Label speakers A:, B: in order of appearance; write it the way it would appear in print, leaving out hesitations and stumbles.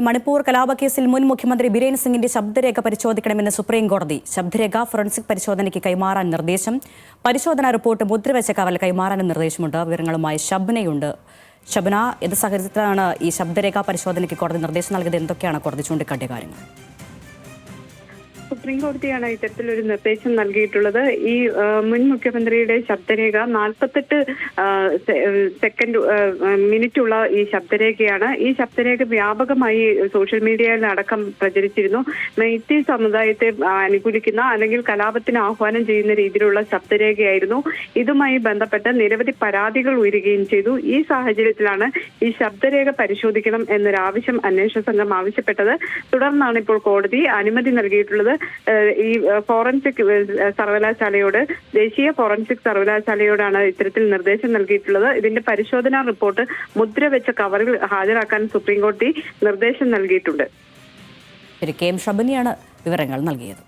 A: മണിപ്പൂർ കലാപക്കേസിൽ മുൻ മുഖ്യമന്ത്രി ബിരേൻ സിംഗിന്റെ ശബ്ദരേഖ പരിശോധിക്കണമെന്ന് സുപ്രീം കോടതി. ശബ്ദരേഖ ഫോറൻസിക് പരിശോധനയ്ക്ക് കൈമാറാൻ നിർദ്ദേശം. പരിശോധനാ റിപ്പോർട്ട് മുദ്രവെച്ച കവറിൽ കൈമാറാനും നിർദ്ദേശമുണ്ട്. വിവരങ്ങളുമായി ഷബ്നയുണ്ട്. ഷബ്ന, ഏത് സാഹചര്യത്തിലാണ് ഈ ശബ്ദരേഖ പരിശോധനയ്ക്ക് കോടതി നിർദ്ദേശം നൽകിയത്? എന്തൊക്കെയാണ് കോടതി ചൂണ്ടിക്കാട്ടിയ കാര്യങ്ങൾ?
B: സുപ്രീം കോടതിയാണ് ഇത്തരത്തിലൊരു നിർദ്ദേശം നൽകിയിട്ടുള്ളത്. ഈ മുൻ മുഖ്യമന്ത്രിയുടെ ശബ്ദരേഖ 48 മിനിറ്റുള്ള ഈ ശബ്ദരേഖയാണ്. ഈ ശബ്ദരേഖ വ്യാപകമായി സോഷ്യൽ മീഡിയയിൽ അടക്കം പ്രചരിച്ചിരുന്നു. മെയ്തി സമുദായത്തെ അനുകൂലിക്കുന്ന അല്ലെങ്കിൽ കലാപത്തിന് ആഹ്വാനം ചെയ്യുന്ന രീതിയിലുള്ള ശബ്ദരേഖയായിരുന്നു. ഇതുമായി ബന്ധപ്പെട്ട് നിരവധി പരാതികൾ ഉയരുകയും ചെയ്തു. ഈ സാഹചര്യത്തിലാണ് ഈ ശബ്ദരേഖ പരിശോധിക്കണം എന്നൊരാവശ്യം അന്വേഷണ സംഘം ആവശ്യപ്പെട്ടത്. തുടർന്നാണ് ഇപ്പോൾ കോടതി അനുമതി നൽകിയിട്ടുള്ളത്. ഈ ഫോറൻസിക് സർവകലാശാലയോട്, ദേശീയ ഫോറൻസിക് സർവകലാശാലയോടാണ് ഇത്തരത്തിൽ നിർദ്ദേശം നൽകിയിട്ടുള്ളത്. ഇതിന്റെ പരിശോധനാ റിപ്പോർട്ട് മുദ്രവെച്ച കവറിൽ ഹാജരാക്കാൻ സുപ്രീം കോടതി നിർദ്ദേശം നൽകിയിട്ടുണ്ട്.
A: കെ എം ഷബനിയാണ് വിവരങ്ങൾ നൽകിയത്.